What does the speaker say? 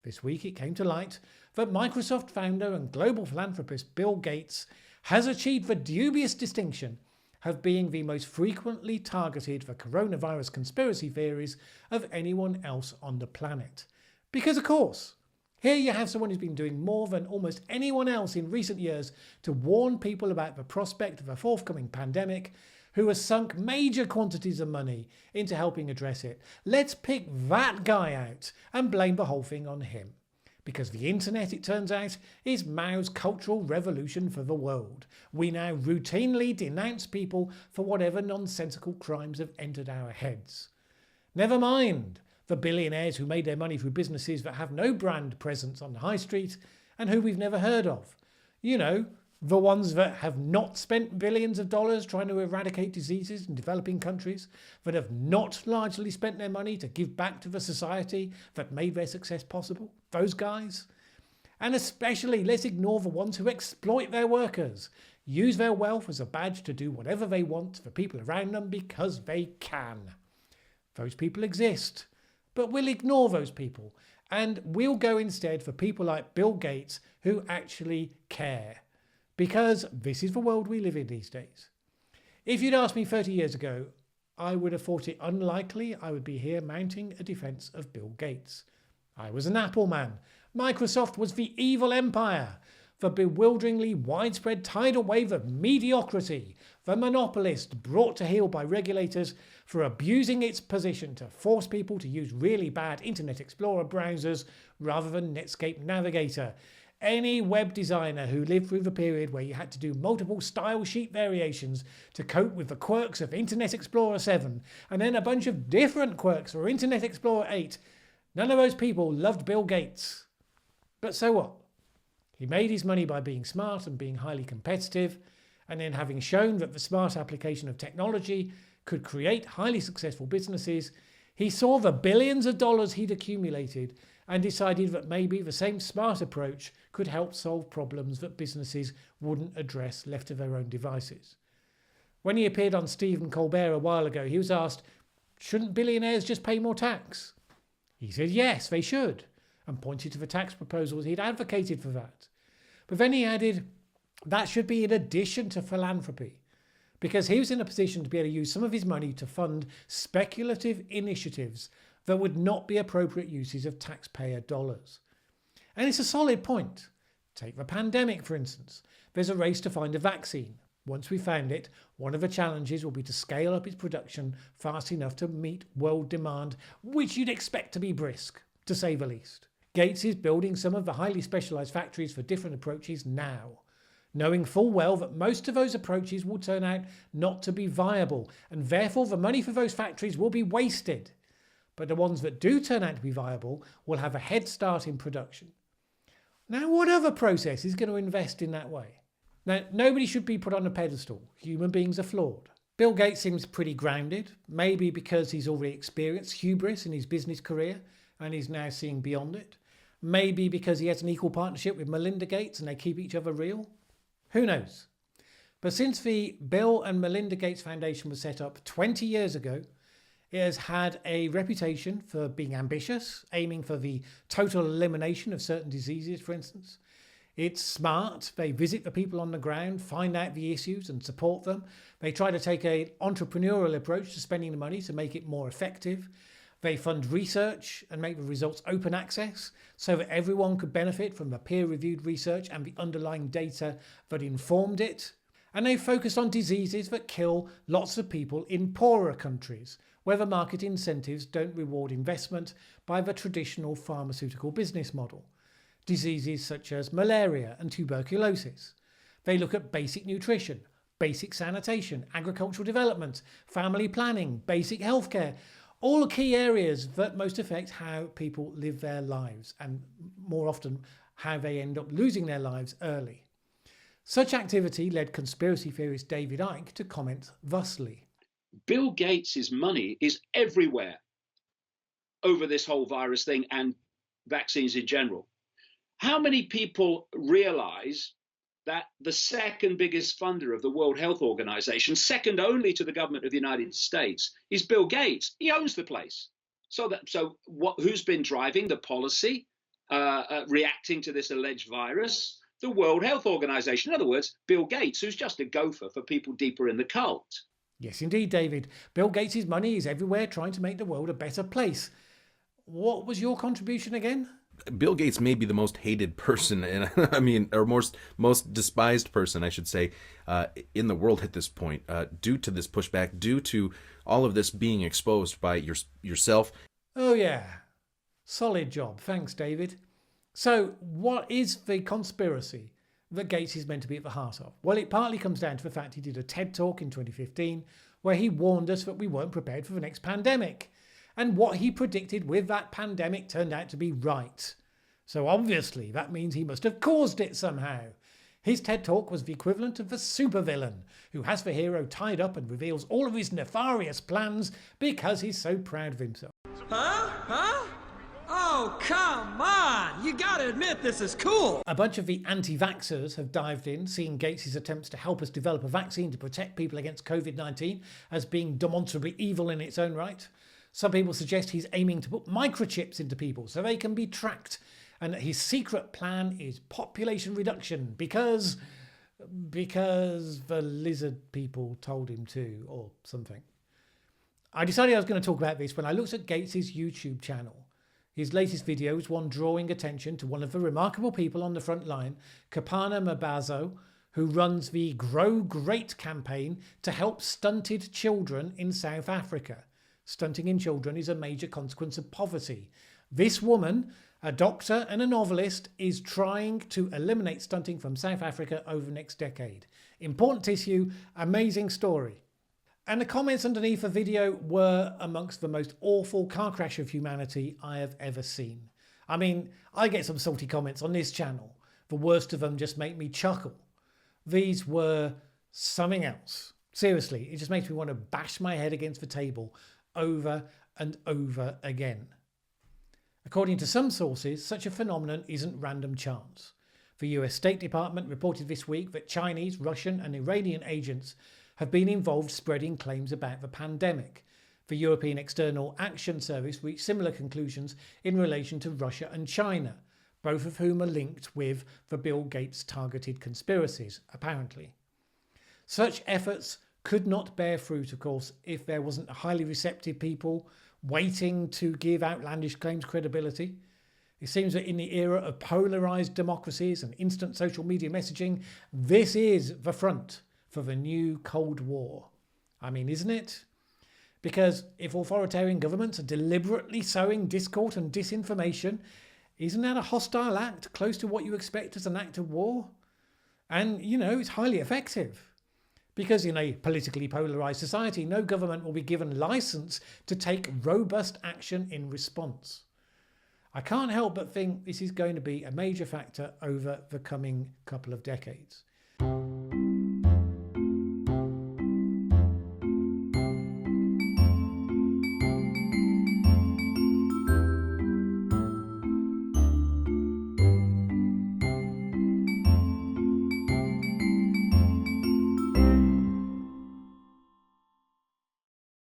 This week it came to light that Microsoft founder and global philanthropist Bill Gates has achieved the dubious distinction of being the most frequently targeted for coronavirus conspiracy theories of anyone else on the planet. Because of course, here you have someone who's been doing more than almost anyone else in recent years to warn people about the prospect of a forthcoming pandemic, who has sunk major quantities of money into helping address it. Let's pick that guy out and blame the whole thing on him. Because the internet, it turns out, is Mao's cultural revolution for the world. We now routinely denounce people for whatever nonsensical crimes have entered our heads. Never mind the billionaires who made their money through businesses that have no brand presence on the high street and who we've never heard of. You know, the ones that have not spent billions of dollars trying to eradicate diseases in developing countries, that have not largely spent their money to give back to the society that made their success possible. Those guys. And especially, let's ignore the ones who exploit their workers, use their wealth as a badge to do whatever they want for people around them because they can. Those people exist, but we'll ignore those people and we'll go instead for people like Bill Gates who actually care. Because this is the world we live in these days. If you'd asked me 30 years ago, I would have thought it unlikely I would be here mounting a defence of Bill Gates. I was an Apple man. Microsoft was the evil empire, the bewilderingly widespread tidal wave of mediocrity, the monopolist brought to heel by regulators for abusing its position to force people to use really bad Internet Explorer browsers rather than Netscape Navigator. Any web designer who lived through the period where you had to do multiple style sheet variations to cope with the quirks of Internet Explorer 7 and then a bunch of different quirks for Internet Explorer 8, none of those people loved Bill Gates. But so what? He made his money by being smart and being highly competitive, and then having shown that the smart application of technology could create highly successful businesses, he saw the billions of dollars he'd accumulated and decided that maybe the same smart approach could help solve problems that businesses wouldn't address left to their own devices. When he appeared on Stephen Colbert a while ago, he was asked, shouldn't billionaires just pay more tax? He said yes, they should, and pointed to the tax proposals he'd advocated for that. But then he added, that should be in addition to philanthropy, because he was in a position to be able to use some of his money to fund speculative initiatives that would not be appropriate uses of taxpayer dollars. And it's a solid point. Take the pandemic, for instance. There's a race to find a vaccine. Once we found it, one of the challenges will be to scale up its production fast enough to meet world demand, which you'd expect to be brisk, to say the least. Gates is building some of the highly specialised factories for different approaches now, knowing full well that most of those approaches will turn out not to be viable, and therefore the money for those factories will be wasted. But the ones that do turn out to be viable will have a head start in production. Now, what other process is going to invest in that way? Now, nobody should be put on a pedestal. Human beings are flawed. Bill Gates seems pretty grounded, maybe because he's already experienced hubris in his business career and he's now seeing beyond it. Maybe because he has an equal partnership with Melinda Gates and they keep each other real. Who knows? But since the Bill and Melinda Gates Foundation was set up 20 years ago, it has had a reputation for being ambitious, aiming for the total elimination of certain diseases, for instance. It's smart. They visit the people on the ground, find out the issues and support them. They try to take an entrepreneurial approach to spending the money to make it more effective. They fund research and make the results open access so that everyone could benefit from the peer-reviewed research and the underlying data that informed it. And they focus on diseases that kill lots of people in poorer countries, where the market incentives don't reward investment by the traditional pharmaceutical business model. Diseases such as malaria and tuberculosis. They look at basic nutrition, basic sanitation, agricultural development, family planning, basic healthcare, all key areas that most affect how people live their lives and more often how they end up losing their lives early. Such activity led conspiracy theorist David Icke to comment thusly. Bill Gates' money is everywhere over this whole virus thing and vaccines in general. How many people realize that the second biggest funder of the World Health Organization, second only to the government of the United States, is Bill Gates? He owns the place. Who's been driving the policy reacting to this alleged virus? The World Health Organization. In other words, Bill Gates, who's just a gopher for people deeper in the cult. Yes, indeed, David. Bill Gates' money is everywhere trying to make the world a better place. What was your contribution again? Bill Gates may be the most hated person, and or most despised person, I should say, in the world at this point, due to this pushback, due to all of this being exposed by yourself. Oh yeah, solid job. Thanks, David. So, what is the conspiracy that Gates is meant to be at the heart of? Well, it partly comes down to the fact he did a TED Talk in 2015 where he warned us that we weren't prepared for the next pandemic. And what he predicted with that pandemic turned out to be right. So obviously that means he must have caused it somehow. His TED Talk was the equivalent of the supervillain who has the hero tied up and reveals all of his nefarious plans because he's so proud of himself. Huh? Oh, come on! You gotta admit this is cool! A bunch of the anti-vaxxers have dived in, seeing Gates' attempts to help us develop a vaccine to protect people against COVID-19 as being demonstrably evil in its own right. Some people suggest he's aiming to put microchips into people so they can be tracked, and that his secret plan is population reduction because the lizard people told him to, or something. I decided I was going to talk about this when I looked at Gates' YouTube channel. His latest video was one drawing attention to one of the remarkable people on the front line, Kapana Mabazo, who runs the Grow Great campaign to help stunted children in South Africa. Stunting in children is a major consequence of poverty. This woman, a doctor and a novelist, is trying to eliminate stunting from South Africa over the next decade. Important issue, amazing story. And the comments underneath the video were amongst the most awful car crash of humanity I have ever seen. I mean, I get some salty comments on this channel. The worst of them just make me chuckle. These were something else. Seriously, it just makes me want to bash my head against the table over and over again. According to some sources, such a phenomenon isn't random chance. The US State Department reported this week that Chinese, Russian and Iranian agents have been involved spreading claims about the pandemic. The European External Action Service reached similar conclusions in relation to Russia and China, both of whom are linked with the Bill Gates targeted conspiracies, apparently. Such efforts could not bear fruit, of course, if there wasn't a highly receptive people waiting to give outlandish claims credibility. It seems that in the era of polarised democracies and instant social media messaging, this is the front for the new Cold War. I mean, isn't it? Because if authoritarian governments are deliberately sowing discord and disinformation, isn't that a hostile act close to what you expect as an act of war? And, it's highly effective. Because in a politically polarised society, no government will be given licence to take robust action in response. I can't help but think this is going to be a major factor over the coming couple of decades.